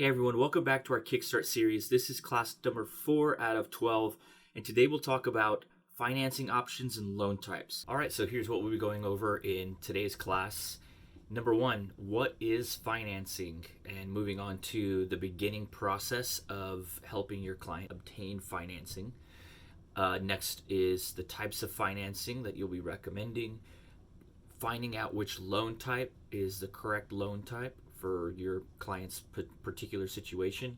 Hey everyone, welcome back to our Kickstart series. This is class number 4 out of 12, and today we'll talk about financing options and loan types. All right, so here's what we'll be going over in today's class. Number 1, what is financing? And moving on to the beginning process of helping your client obtain financing. Next is the types of financing that you'll be recommending. Finding out which loan type is the correct loan type for your client's particular situation.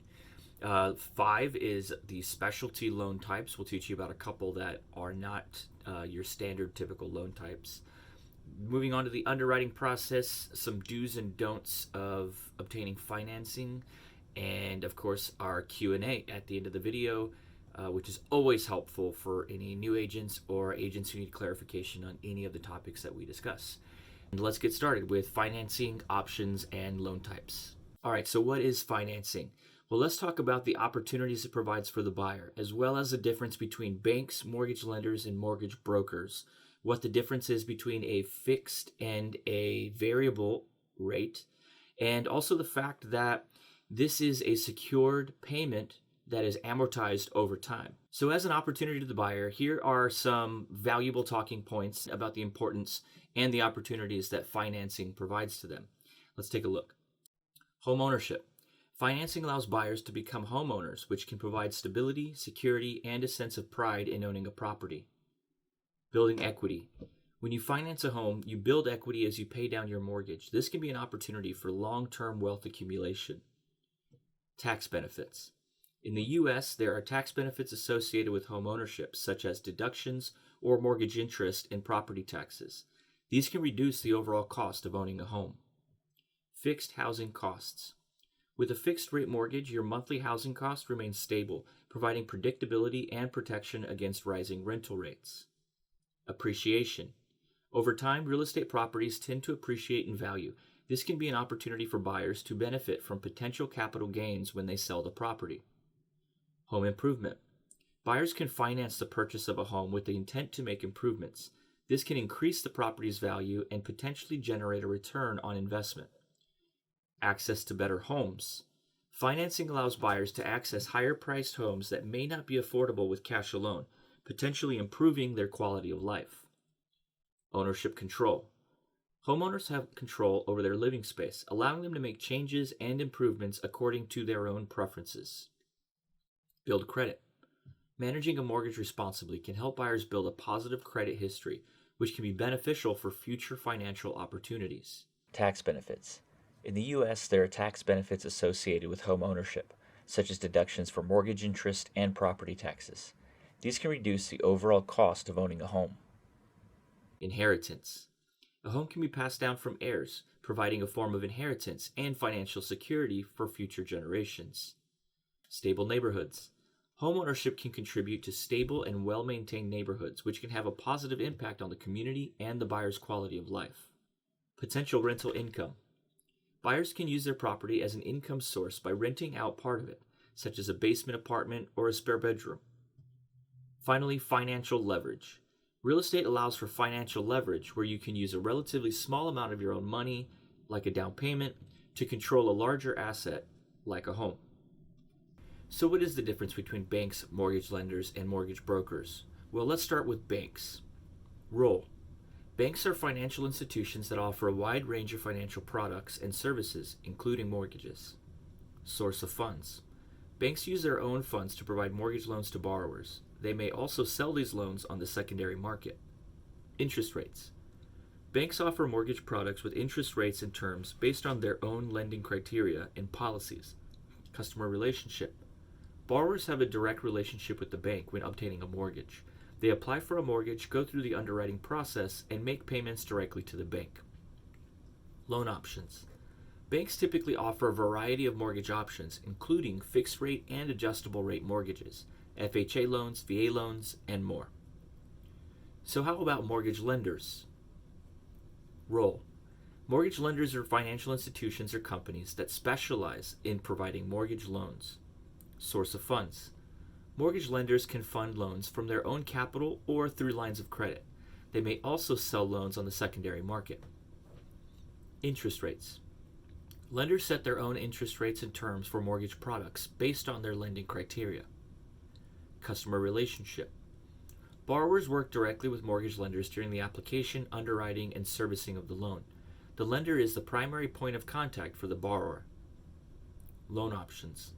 5 is the specialty loan types. We'll teach you about a couple that are not your standard typical loan types. Moving on to the underwriting process, some do's and don'ts of obtaining financing, and of course our Q&A at the end of the video, which is always helpful for any new agents or agents who need clarification on any of the topics that we discuss. And let's get started with financing options and loan types. All right, so what is financing? Well, let's talk about the opportunities it provides for the buyer, as well as the difference between banks, mortgage lenders, and mortgage brokers. What the difference is between a fixed and a variable rate, and also the fact that this is a secured payment that is amortized over time. So as an opportunity to the buyer, here are some valuable talking points about the importance and the opportunities that financing provides to them. Let's take a look. Home ownership. Financing allows buyers to become homeowners, which can provide stability, security, and a sense of pride in owning a property. Building equity. When you finance a home, you build equity as you pay down your mortgage. This can be an opportunity for long-term wealth accumulation. Tax benefits. In the U.S., there are tax benefits associated with home ownership, such as deductions or mortgage interest in property taxes. These can reduce the overall cost of owning a home. Fixed housing costs. With a fixed-rate mortgage, your monthly housing cost remains stable, providing predictability and protection against rising rental rates. Appreciation. Over time, real estate properties tend to appreciate in value. This can be an opportunity for buyers to benefit from potential capital gains when they sell the property. Home improvement. Buyers can finance the purchase of a home with the intent to make improvements. This can increase the property's value and potentially generate a return on investment. Access to better homes. Financing allows buyers to access higher-priced homes that may not be affordable with cash alone, potentially improving their quality of life. Ownership control. Homeowners have control over their living space, allowing them to make changes and improvements according to their own preferences. Build credit. Managing a mortgage responsibly can help buyers build a positive credit history, which can be beneficial for future financial opportunities. Tax benefits. In the U.S., there are tax benefits associated with home ownership, such as deductions for mortgage interest and property taxes. These can reduce the overall cost of owning a home. Inheritance. A home can be passed down from heirs, providing a form of inheritance and financial security for future generations. Stable neighborhoods. Homeownership can contribute to stable and well-maintained neighborhoods, which can have a positive impact on the community and the buyer's quality of life. Potential rental income. Buyers can use their property as an income source by renting out part of it, such as a basement apartment or a spare bedroom. Finally, financial leverage. Real estate allows for financial leverage where you can use a relatively small amount of your own money, like a down payment, to control a larger asset, like a home. So what is the difference between banks, mortgage lenders, and mortgage brokers? Well, let's start with banks. Role. Banks are financial institutions that offer a wide range of financial products and services, including mortgages. Source of funds. Banks use their own funds to provide mortgage loans to borrowers. They may also sell these loans on the secondary market. Interest rates. Banks offer mortgage products with interest rates and terms based on their own lending criteria and policies. Customer relationship. Borrowers have a direct relationship with the bank when obtaining a mortgage. They apply for a mortgage, go through the underwriting process, and make payments directly to the bank. Loan options. Banks typically offer a variety of mortgage options, including fixed rate and adjustable rate mortgages, FHA loans, VA loans, and more. So how about mortgage lenders? Role. Mortgage lenders are financial institutions or companies that specialize in providing mortgage loans. Source of funds. Mortgage lenders can fund loans from their own capital or through lines of credit. They may also sell loans on the secondary market. Interest rates. Lenders set their own interest rates and terms for mortgage products based on their lending criteria. Customer relationship. Borrowers work directly with mortgage lenders during the application, underwriting, and servicing of the loan. The lender is the primary point of contact for the borrower. Loan options.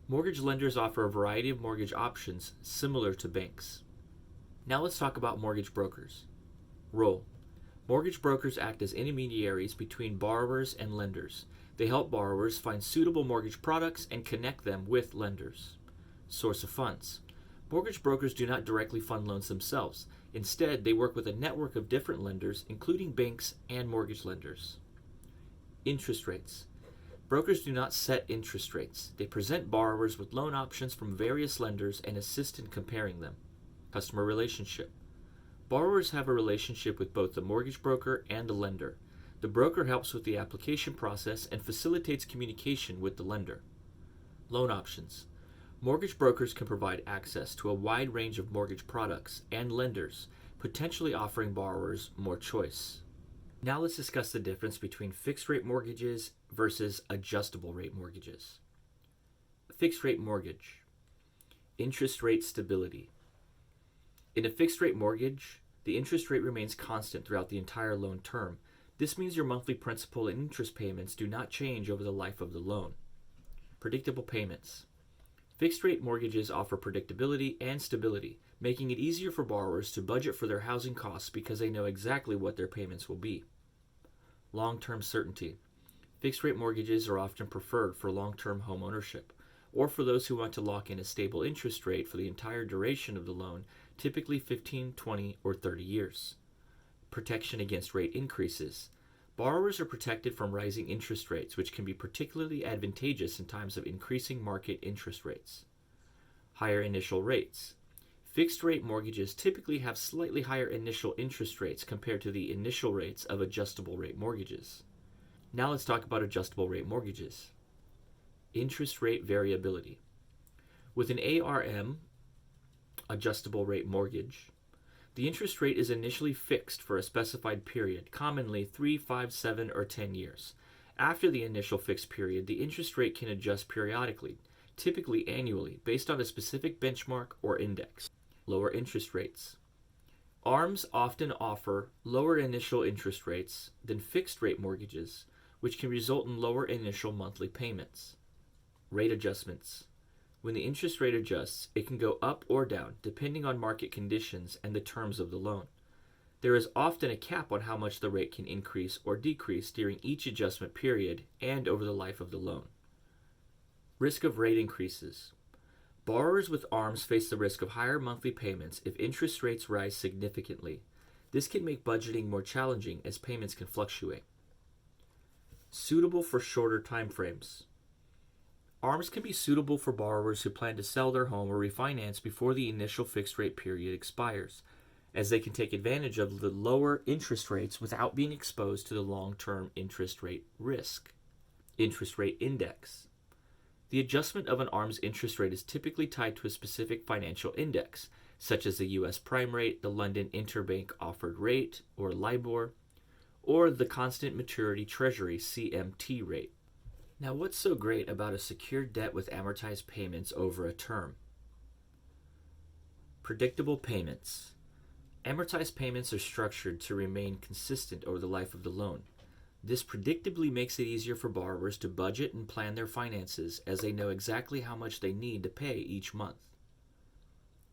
Mortgage lenders offer a variety of mortgage options similar to banks. Now let's talk about mortgage brokers. Role. Mortgage brokers act as intermediaries between borrowers and lenders. They help borrowers find suitable mortgage products and connect them with lenders. Source of funds. Mortgage brokers do not directly fund loans themselves. Instead, they work with a network of different lenders, including banks and mortgage lenders. Interest rates. Brokers do not set interest rates. They present borrowers with loan options from various lenders and assist in comparing them. Customer relationship. Borrowers have a relationship with both the mortgage broker and the lender. The broker helps with the application process and facilitates communication with the lender. Loan options. Mortgage brokers can provide access to a wide range of mortgage products and lenders, potentially offering borrowers more choice. Now let's discuss the difference between fixed-rate mortgages versus adjustable-rate mortgages. Fixed-rate mortgage. Interest rate stability. In a fixed-rate mortgage, the interest rate remains constant throughout the entire loan term. This means your monthly principal and interest payments do not change over the life of the loan. Predictable payments. Fixed-rate mortgages offer predictability and stability, making it easier for borrowers to budget for their housing costs because they know exactly what their payments will be. Long-term certainty. Fixed-rate mortgages are often preferred for long-term home ownership, or for those who want to lock in a stable interest rate for the entire duration of the loan, typically 15, 20, or 30 years. Protection against rate increases. Borrowers are protected from rising interest rates, which can be particularly advantageous in times of increasing market interest rates. Higher initial rates. Fixed-rate mortgages typically have slightly higher initial interest rates compared to the initial rates of adjustable-rate mortgages. Now let's talk about adjustable-rate mortgages. Interest rate variability. With an ARM, adjustable-rate mortgage, the interest rate is initially fixed for a specified period, commonly 3, 5, 7, or 10 years. After the initial fixed period, the interest rate can adjust periodically, typically annually, based on a specific benchmark or index. Lower interest rates. ARMs often offer lower initial interest rates than fixed-rate mortgages, which can result in lower initial monthly payments. Rate adjustments. When the interest rate adjusts, it can go up or down, depending on market conditions and the terms of the loan. There is often a cap on how much the rate can increase or decrease during each adjustment period and over the life of the loan. Risk of rate increases. Borrowers with ARMs face the risk of higher monthly payments if interest rates rise significantly. This can make budgeting more challenging as payments can fluctuate. Suitable for shorter time frames. ARMs can be suitable for borrowers who plan to sell their home or refinance before the initial fixed rate period expires, as they can take advantage of the lower interest rates without being exposed to the long-term interest rate risk. Interest rate index. The adjustment of an ARM's interest rate is typically tied to a specific financial index, such as the U.S. prime rate, the London Interbank Offered Rate, or LIBOR, or the Constant Maturity Treasury CMT rate. Now, what's so great about a secured debt with amortized payments over a term? Predictable payments. Amortized payments are structured to remain consistent over the life of the loan. This predictably makes it easier for borrowers to budget and plan their finances as they know exactly how much they need to pay each month.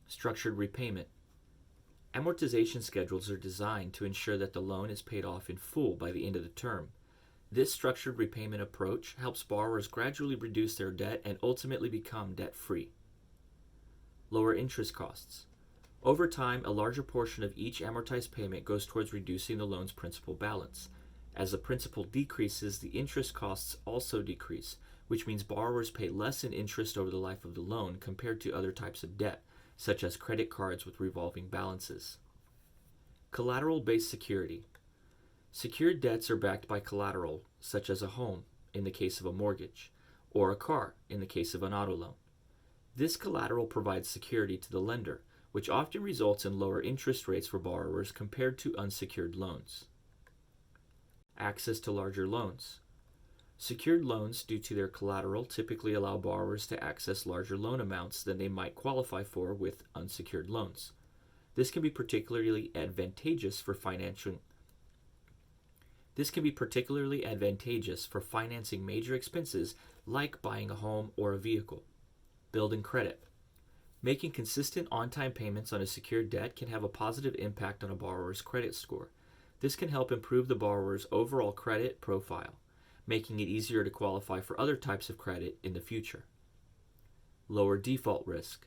Structured repayment. Amortization schedules are designed to ensure that the loan is paid off in full by the end of the term. This structured repayment approach helps borrowers gradually reduce their debt and ultimately become debt-free. Lower interest costs. Over time, a larger portion of each amortized payment goes towards reducing the loan's principal balance. As the principal decreases, the interest costs also decrease, which means borrowers pay less in interest over the life of the loan compared to other types of debt, such as credit cards with revolving balances. Collateral-based security. Secured debts are backed by collateral, such as a home, in the case of a mortgage, or a car, in the case of an auto loan. This collateral provides security to the lender, which often results in lower interest rates for borrowers compared to unsecured loans. Access to larger loans. Secured loans, due to their collateral, typically allow borrowers to access larger loan amounts than they might qualify for with unsecured loans. This can be particularly advantageous for financing major expenses like buying a home or a vehicle. Building credit. Making consistent on-time payments on a secured debt can have a positive impact on a borrower's credit score. This can help improve the borrower's overall credit profile, making it easier to qualify for other types of credit in the future. Lower default risk.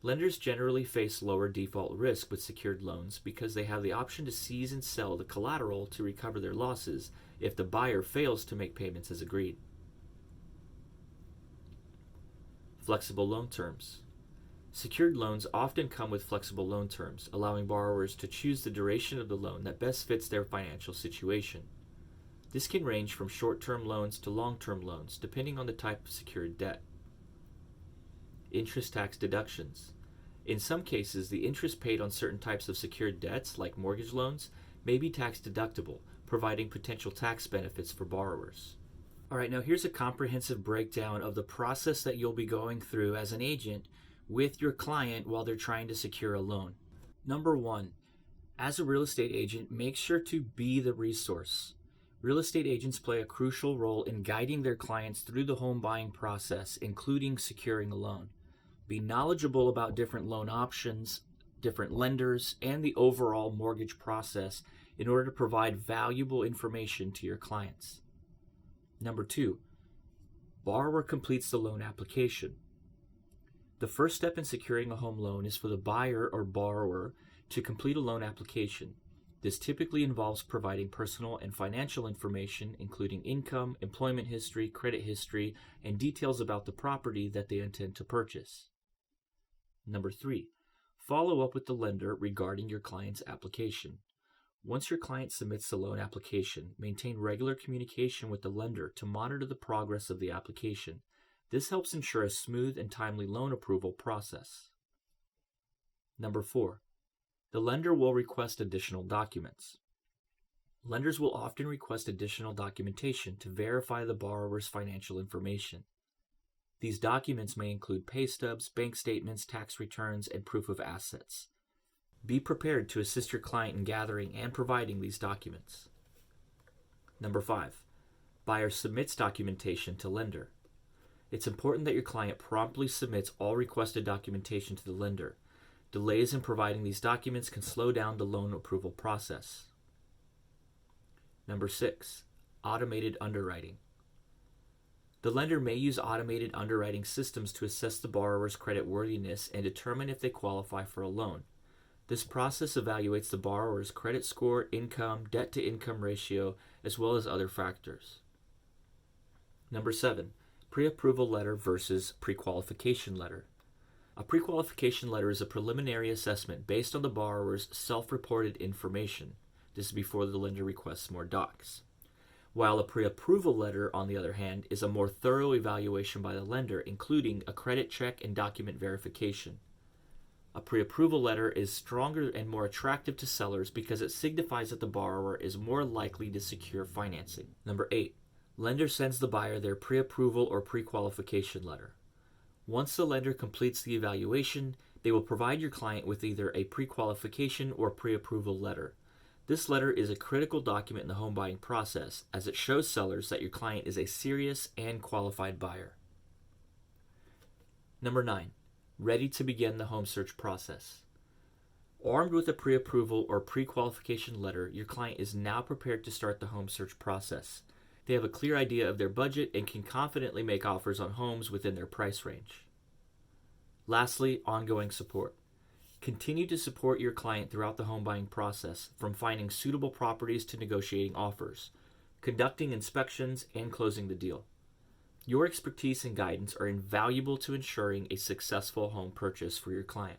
Lenders generally face lower default risk with secured loans because they have the option to seize and sell the collateral to recover their losses if the buyer fails to make payments as agreed. Flexible loan terms. Secured loans often come with flexible loan terms, allowing borrowers to choose the duration of the loan that best fits their financial situation. This can range from short-term loans to long-term loans, depending on the type of secured debt. Interest tax deductions. In some cases, the interest paid on certain types of secured debts, like mortgage loans, may be tax deductible, providing potential tax benefits for borrowers. All right, now here's a comprehensive breakdown of the process that you'll be going through as an agent with your client while they're trying to secure a loan. Number one, as a real estate agent, make sure to be the resource. Real estate agents play a crucial role in guiding their clients through the home buying process, including securing a loan. Be knowledgeable about different loan options, different lenders, and the overall mortgage process in order to provide valuable information to your clients. Number two, borrower completes the loan application. The first step in securing a home loan is for the buyer or borrower to complete a loan application. This typically involves providing personal and financial information, including income, employment history, credit history, and details about the property that they intend to purchase. Number three, follow up with the lender regarding your client's application. Once your client submits the loan application, maintain regular communication with the lender to monitor the progress of the application. This helps ensure a smooth and timely loan approval process. Number four, the lender will request additional documents. Lenders will often request additional documentation to verify the borrower's financial information. These documents may include pay stubs, bank statements, tax returns, and proof of assets. Be prepared to assist your client in gathering and providing these documents. Number five, buyer submits documentation to lender. It's important that your client promptly submits all requested documentation to the lender. Delays in providing these documents can slow down the loan approval process. Number six, automated underwriting. The lender may use automated underwriting systems to assess the borrower's creditworthiness and determine if they qualify for a loan. This process evaluates the borrower's credit score, income, debt-to-income ratio, as well as other factors. Number seven, pre-approval letter versus pre-qualification letter. A pre-qualification letter is a preliminary assessment based on the borrower's self-reported information. This is before the lender requests more docs. While a pre-approval letter, on the other hand, is a more thorough evaluation by the lender, including a credit check and document verification. A pre-approval letter is stronger and more attractive to sellers because it signifies that the borrower is more likely to secure financing. Number 8. Lender sends the buyer their pre-approval or pre-qualification letter. Once the lender completes the evaluation, they will provide your client with either a pre-qualification or pre-approval letter. This letter is a critical document in the home buying process as it shows sellers that your client is a serious and qualified buyer. Number 9. Ready to begin the home search process. Armed with a pre-approval or pre-qualification letter, your client is now prepared to start the home search process. They have a clear idea of their budget and can confidently make offers on homes within their price range. Lastly, ongoing support. Continue to support your client throughout the home buying process, from finding suitable properties to negotiating offers, conducting inspections, and closing the deal. Your expertise and guidance are invaluable to ensuring a successful home purchase for your client.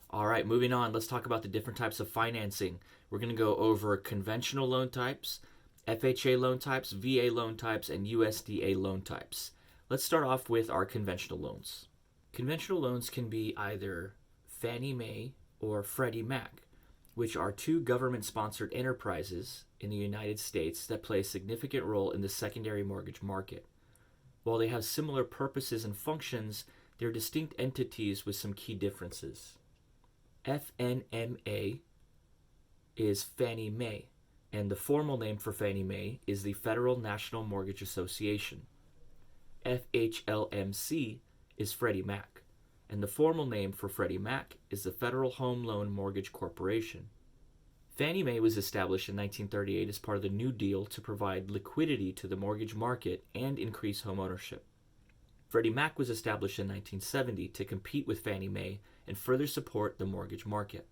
All right, moving on, let's talk about the different types of financing. We're going to go over conventional loan types, FHA loan types, VA loan types, and USDA loan types. Let's start off with our conventional loans. Conventional loans can be either Fannie Mae or Freddie Mac. which are two government-sponsored enterprises in the United States that play a significant role in the secondary mortgage market. While they have similar purposes and functions, they're distinct entities with some key differences. FNMA is Fannie Mae, and the formal name for Fannie Mae is the Federal National Mortgage Association. FHLMC is Freddie Mac, and the formal name for Freddie Mac is the Federal Home Loan Mortgage Corporation. Fannie Mae was established in 1938 as part of the New Deal to provide liquidity to the mortgage market and increase home ownership. Freddie Mac was established in 1970 to compete with Fannie Mae and further support the mortgage market.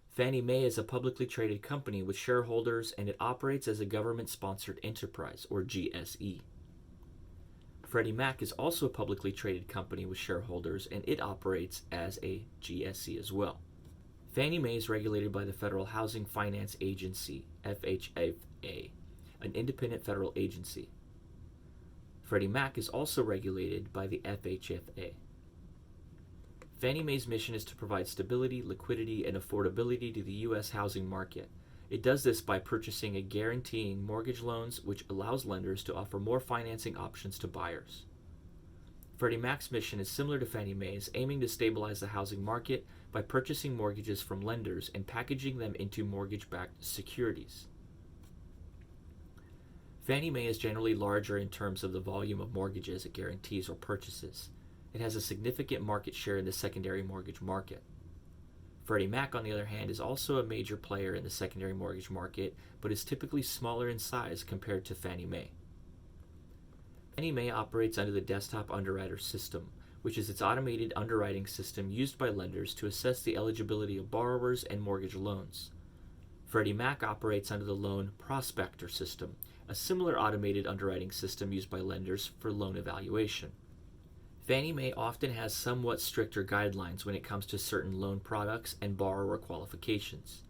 Fannie Mae is a publicly traded company with shareholders, and it operates as a government-sponsored enterprise, or GSE. Freddie Mac is also a publicly traded company with shareholders, and it operates as a GSE as well. Fannie Mae is regulated by the Federal Housing Finance Agency, FHFA, an independent federal agency. Freddie Mac is also regulated by the FHFA. Fannie Mae's mission is to provide stability, liquidity, and affordability to the U.S. housing market. It does this by purchasing and guaranteeing mortgage loans, which allows lenders to offer more financing options to buyers. Freddie Mac's mission is similar to Fannie Mae's, aiming to stabilize the housing market by purchasing mortgages from lenders and packaging them into mortgage-backed securities. Fannie Mae is generally larger in terms of the volume of mortgages it guarantees or purchases. It has a significant market share in the secondary mortgage market. Freddie Mac, on the other hand, is also a major player in the secondary mortgage market, but is typically smaller in size compared to Fannie Mae. Fannie Mae operates under the Desktop Underwriter System, which is its automated underwriting system used by lenders to assess the eligibility of borrowers and mortgage loans. Freddie Mac operates under the Loan Prospector System, a similar automated underwriting system used by lenders for loan evaluation. Fannie Mae often has somewhat stricter guidelines when it comes to certain loan products and borrower qualifications.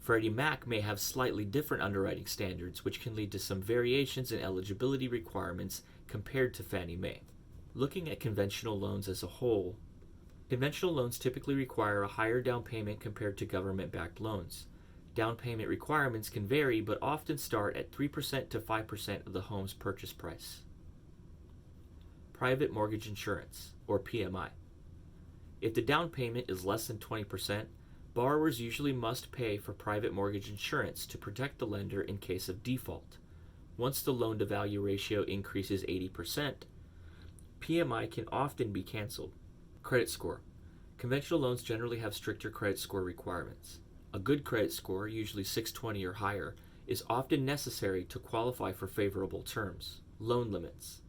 Freddie Mac may have slightly different underwriting standards, which can lead to some variations in eligibility requirements compared to Fannie Mae. Looking at conventional loans as a whole, conventional loans typically require a higher down payment compared to government-backed loans. Down payment requirements can vary, but often start at 3% to 5% of the home's purchase price. Private mortgage insurance, or PMI. If the down payment is less than 20%, borrowers usually must pay for private mortgage insurance to protect the lender in case of default. Once the loan-to-value ratio increases 80%, PMI can often be canceled. Credit score. Conventional loans generally have stricter credit score requirements. A good credit score, usually 620 or higher, is often necessary to qualify for favorable terms. Loan limits.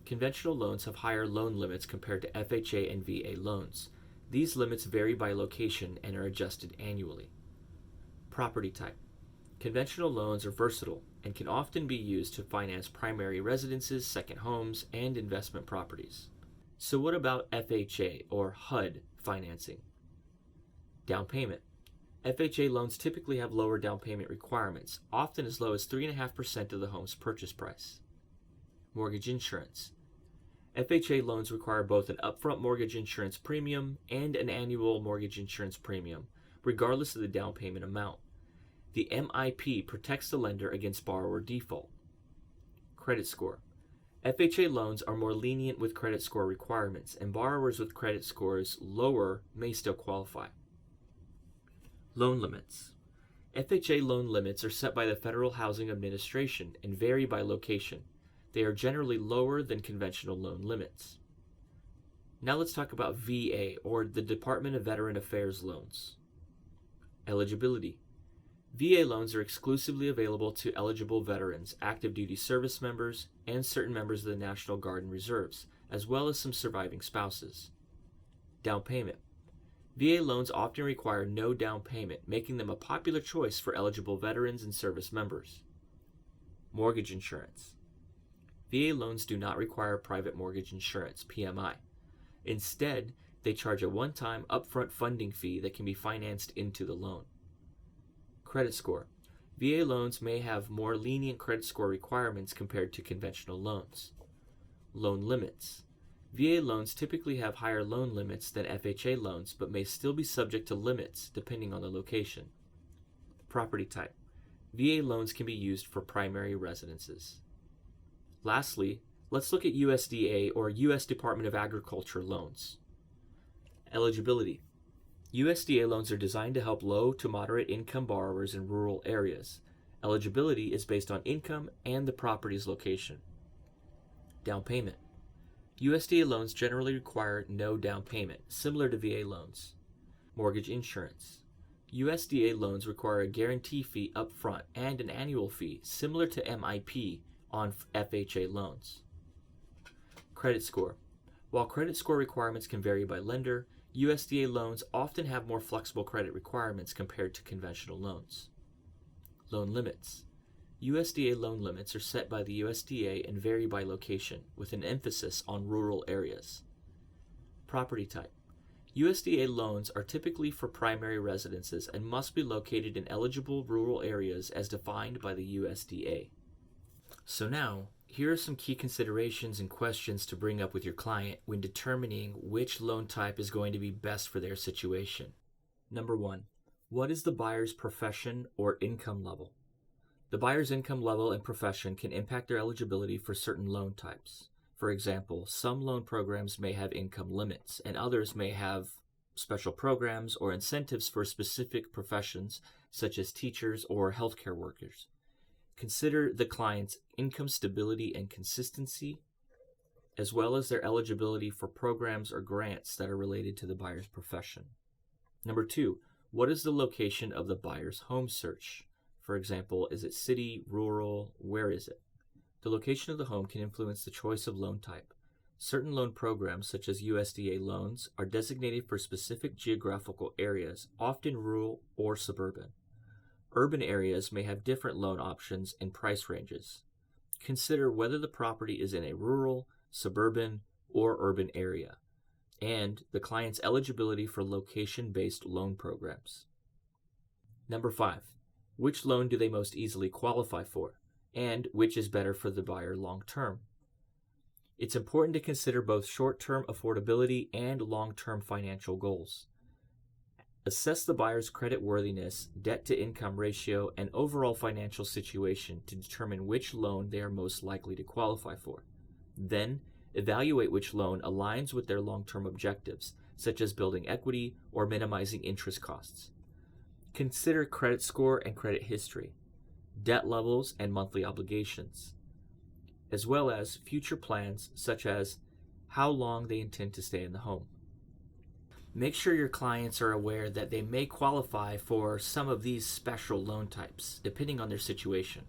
Conventional loans have higher loan limits compared to FHA and VA loans. These limits vary by location and are adjusted annually. Property type. Conventional loans are versatile and can often be used to finance primary residences, second homes, and investment properties. So what about FHA or HUD financing? Down payment. FHA loans typically have lower down payment requirements, often as low as 3.5% of the home's purchase price. Mortgage insurance. FHA loans require both an upfront mortgage insurance premium and an annual mortgage insurance premium, regardless of the down payment amount. The MIP protects the lender against borrower default. Credit score. FHA loans are more lenient with credit score requirements, and borrowers with credit scores lower may still qualify. Loan limits. FHA loan limits are set by the Federal Housing Administration and vary by location. They are generally lower than conventional loan limits. Now let's talk about VA, or the Department of Veteran Affairs loans. Eligibility. VA loans are exclusively available to eligible veterans, active duty service members, and certain members of the National Guard and Reserves, as well as some surviving spouses. Down payment. VA loans often require no down payment, making them a popular choice for eligible veterans and service members. Mortgage insurance. VA loans do not require private mortgage insurance, PMI. Instead, they charge a one-time upfront funding fee that can be financed into the loan. Credit score. VA loans may have more lenient credit score requirements compared to conventional loans. Loan limits. VA loans typically have higher loan limits than FHA loans, but may still be subject to limits depending on the location. Property type. VA loans can be used for primary residences. Lastly, let's look at USDA or U.S. Department of Agriculture loans. Eligibility. USDA loans are designed to help low to moderate income borrowers in rural areas. Eligibility is based on income and the property's location. Down payment. USDA loans generally require no down payment, similar to VA loans. Mortgage insurance. USDA loans require a guarantee fee up front and an annual fee, similar to MIP on FHA loans. Credit score. While credit score requirements can vary by lender, USDA loans often have more flexible credit requirements compared to conventional loans. Loan limits. USDA loan limits are set by the USDA and vary by location, with an emphasis on rural areas. Property type. USDA loans are typically for primary residences and must be located in eligible rural areas as defined by the USDA. So now, here are some key considerations and questions to bring up with your client when determining which loan type is going to be best for their situation. Number 1. What is the buyer's profession or income level? The buyer's income level and profession can impact their eligibility for certain loan types. For example, some loan programs may have income limits, and others may have special programs or incentives for specific professions, such as teachers or healthcare workers. Consider the client's income stability and consistency, as well as their eligibility for programs or grants that are related to the buyer's profession. Number 2, what is the location of the buyer's home search? For example, is it city, rural, where is it? The location of the home can influence the choice of loan type. Certain loan programs, such as USDA loans, are designated for specific geographical areas, often rural or suburban. Urban areas may have different loan options and price ranges. Consider whether the property is in a rural, suburban, or urban area, and the client's eligibility for location-based loan programs. Number 5. Which loan do they most easily qualify for, and which is better for the buyer long-term? It's important to consider both short-term affordability and long-term financial goals. Assess the buyer's creditworthiness, debt-to-income ratio, and overall financial situation to determine which loan they are most likely to qualify for. Then, evaluate which loan aligns with their long-term objectives, such as building equity or minimizing interest costs. Consider credit score and credit history, debt levels and monthly obligations, as well as future plans such as how long they intend to stay in the home. Make sure your clients are aware that they may qualify for some of these special loan types, depending on their situation.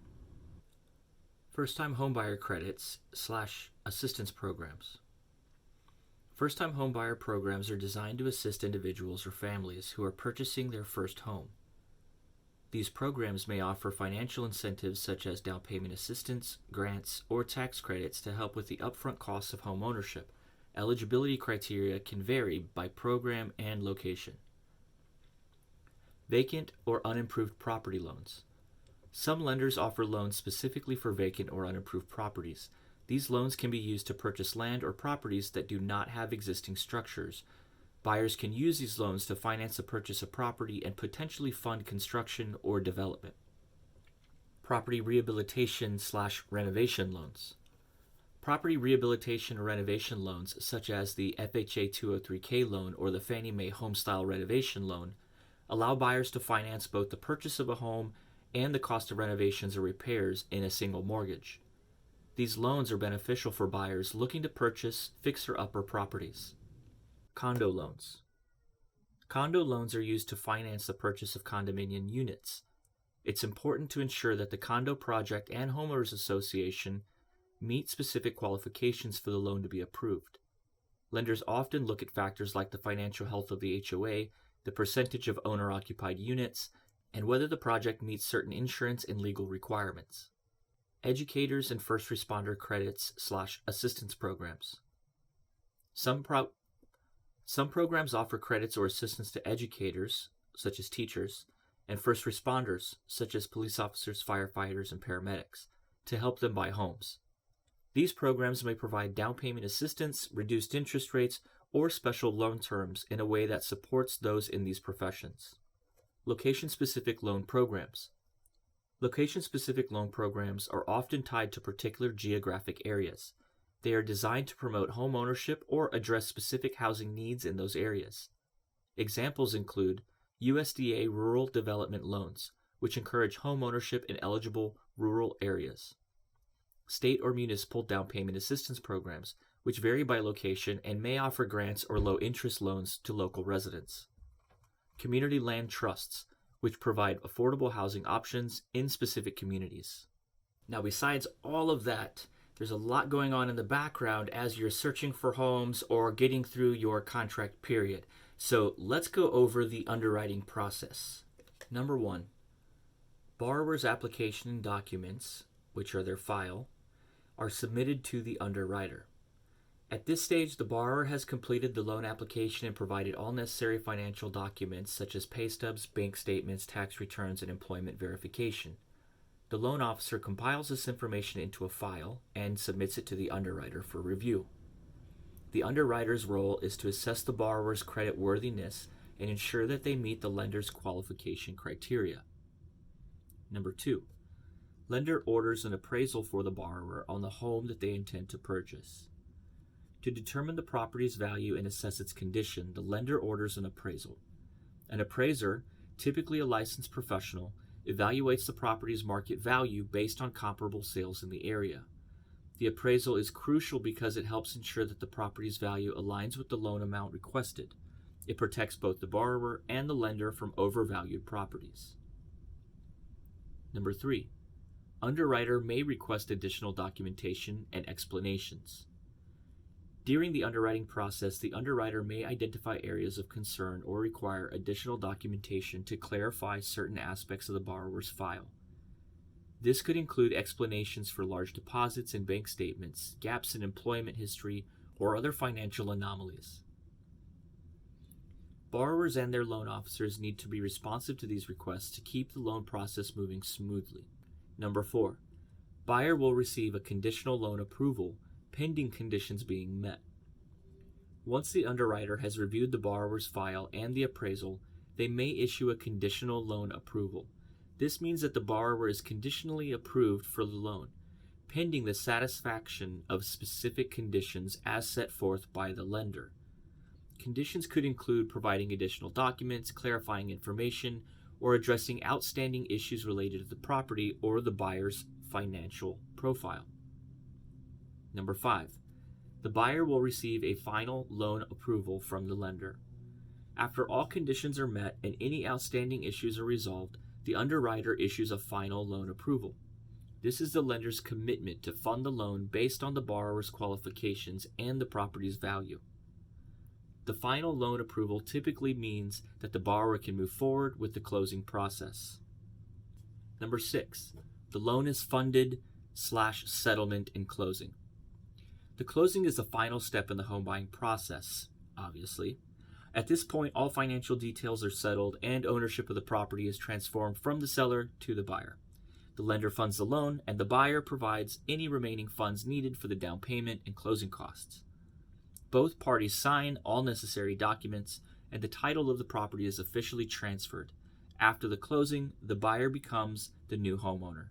First-time homebuyer credits / assistance programs. First-time homebuyer programs are designed to assist individuals or families who are purchasing their first home. These programs may offer financial incentives such as down payment assistance, grants, or tax credits to help with the upfront costs of home ownership. Eligibility criteria can vary by program and location. Vacant or unimproved property loans. Some lenders offer loans specifically for vacant or unimproved properties. These loans can be used to purchase land or properties that do not have existing structures. Buyers can use these loans to finance the purchase of property and potentially fund construction or development. Property rehabilitation / renovation loans. Property rehabilitation or renovation loans, such as the FHA 203K loan or the Fannie Mae Homestyle Renovation Loan, allow buyers to finance both the purchase of a home and the cost of renovations or repairs in a single mortgage. These loans are beneficial for buyers looking to purchase fixer-upper properties. Condo loans. Condo loans are used to finance the purchase of condominium units. It's important to ensure that the condo project and homeowners association meet specific qualifications for the loan to be approved. Lenders often look at factors like the financial health of the HOA, the percentage of owner-occupied units, and whether the project meets certain insurance and legal requirements. Educators and first responder credits / assistance programs. Some programs offer credits or assistance to educators, such as teachers, and first responders, such as police officers, firefighters, and paramedics, to help them buy homes. These programs may provide down payment assistance, reduced interest rates, or special loan terms in a way that supports those in these professions. Location-specific loan programs. Location-specific loan programs are often tied to particular geographic areas. They are designed to promote home ownership or address specific housing needs in those areas. Examples include USDA Rural Development Loans, which encourage home ownership in eligible rural areas. State or municipal down payment assistance programs, which vary by location and may offer grants or low-interest loans to local residents. Community land trusts, which provide affordable housing options in specific communities. Now, besides all of that, there's a lot going on in the background as you're searching for homes or getting through your contract period. So let's go over the underwriting process. Number 1, borrower's application and documents, which are their file, are submitted to the underwriter. At this stage, the borrower has completed the loan application and provided all necessary financial documents such as pay stubs, bank statements, tax returns, and employment verification. The loan officer compiles this information into a file and submits it to the underwriter for review. The underwriter's role is to assess the borrower's credit worthiness and ensure that they meet the lender's qualification criteria. Number 2, lender orders an appraisal for the borrower on the home that they intend to purchase. To determine the property's value and assess its condition, the lender orders an appraisal. An appraiser, typically a licensed professional, evaluates the property's market value based on comparable sales in the area. The appraisal is crucial because it helps ensure that the property's value aligns with the loan amount requested. It protects both the borrower and the lender from overvalued properties. Number 3, underwriter may request additional documentation and explanations. During the underwriting process, the underwriter may identify areas of concern or require additional documentation to clarify certain aspects of the borrower's file. This could include explanations for large deposits in bank statements, gaps in employment history, or other financial anomalies. Borrowers and their loan officers need to be responsive to these requests to keep the loan process moving smoothly. Number 4, buyer will receive a conditional loan approval pending conditions being met. Once the underwriter has reviewed the borrower's file and the appraisal, they may issue a conditional loan approval. This means that the borrower is conditionally approved for the loan, pending the satisfaction of specific conditions as set forth by the lender. Conditions could include providing additional documents, clarifying information, or addressing outstanding issues related to the property or the buyer's financial profile. Number 5, the buyer will receive a final loan approval from the lender. After all conditions are met and any outstanding issues are resolved, the underwriter issues a final loan approval. This is the lender's commitment to fund the loan based on the borrower's qualifications and the property's value. The final loan approval typically means that the borrower can move forward with the closing process. Number 6, the loan is funded/settlement in closing. The closing is the final step in the home buying process, obviously. At this point, all financial details are settled and ownership of the property is transformed from the seller to the buyer. The lender funds the loan and the buyer provides any remaining funds needed for the down payment and closing costs. Both parties sign all necessary documents and the title of the property is officially transferred. After the closing, the buyer becomes the new homeowner.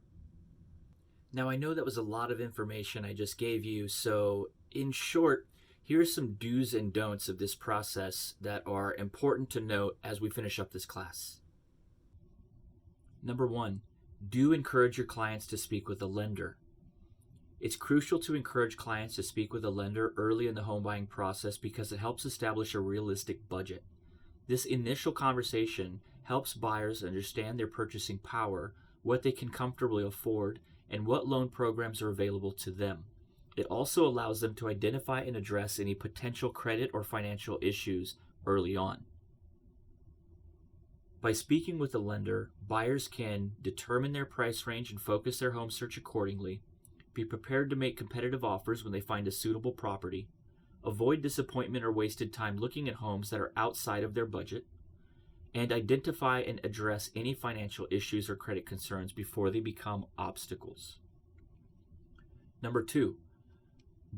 Now, I know that was a lot of information I just gave you, so in short, here are some do's and don'ts of this process that are important to note as we finish up this class. Number 1, do encourage your clients to speak with a lender. It's crucial to encourage clients to speak with a lender early in the home buying process because it helps establish a realistic budget. This initial conversation helps buyers understand their purchasing power, what they can comfortably afford, and what loan programs are available to them. It also allows them to identify and address any potential credit or financial issues early on. By speaking with a lender, buyers can determine their price range and focus their home search accordingly, be prepared to make competitive offers when they find a suitable property, avoid disappointment or wasted time looking at homes that are outside of their budget, and identify and address any financial issues or credit concerns before they become obstacles. Number 2,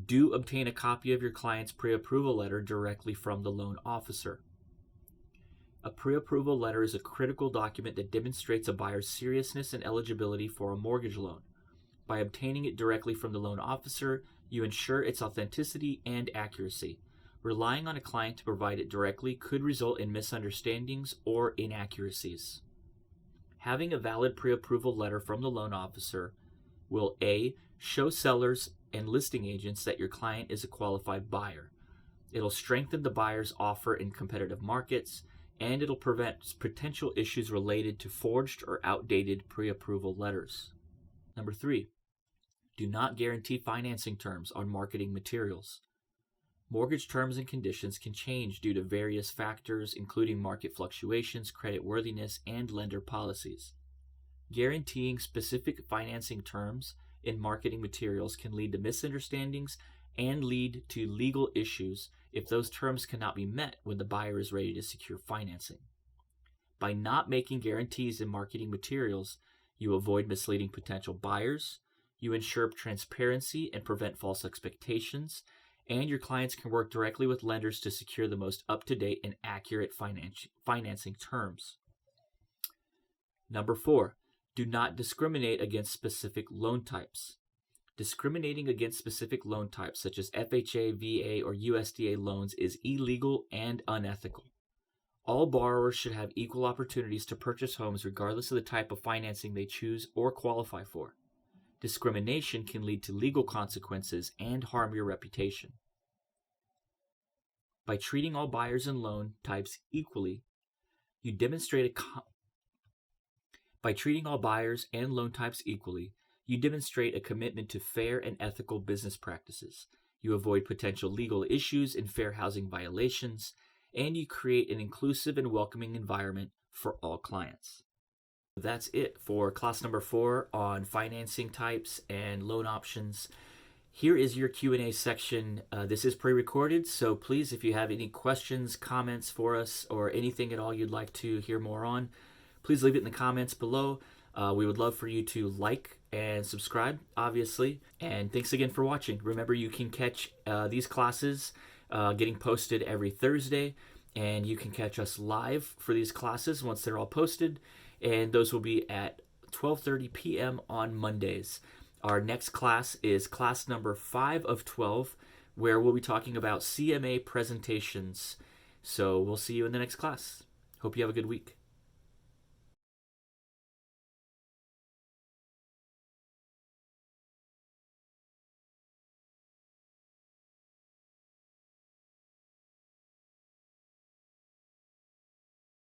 Do obtain a copy of your client's pre-approval letter directly from the loan officer. A pre-approval letter is a critical document that demonstrates a buyer's seriousness and eligibility for a mortgage loan. By obtaining it directly from the loan officer, you ensure its authenticity and accuracy. Relying on a client to provide it directly could result in misunderstandings or inaccuracies. Having a valid pre-approval letter from the loan officer will A. show sellers and listing agents that your client is a qualified buyer. It'll strengthen the buyer's offer in competitive markets, and it'll prevent potential issues related to forged or outdated pre-approval letters. Number 3, do not guarantee financing terms on marketing materials. Mortgage terms and conditions can change due to various factors, including market fluctuations, creditworthiness, and lender policies. Guaranteeing specific financing terms in marketing materials can lead to misunderstandings and lead to legal issues if those terms cannot be met when the buyer is ready to secure financing. By not making guarantees in marketing materials, you avoid misleading potential buyers, you ensure transparency and prevent false expectations, and your clients can work directly with lenders to secure the most up-to-date and accurate financing terms. Number 4, do not discriminate against specific loan types. Discriminating against specific loan types such as FHA, VA, or USDA loans is illegal and unethical. All borrowers should have equal opportunities to purchase homes regardless of the type of financing they choose or qualify for. Discrimination can lead to legal consequences and harm your reputation. By treating all buyers and loan types equally, you demonstrate a commitment to fair and ethical business practices. You avoid potential legal issues and fair housing violations, and you create an inclusive and welcoming environment for all clients. That's it for class number 4 on financing types and loan options. Here is your Q&A section. This is pre-recorded, so please, if you have any questions, comments for us, or anything at all you'd like to hear more on, please leave it in the comments below. We would love for you to like and subscribe, obviously. And thanks again for watching. Remember, you can catch these classes getting posted every Thursday, and you can catch us live for these classes once they're all posted. And those will be at 12:30 p.m. on Mondays. Our next class is class number 5 of 12, where we'll be talking about CMA presentations. So we'll see you in the next class. Hope you have a good week.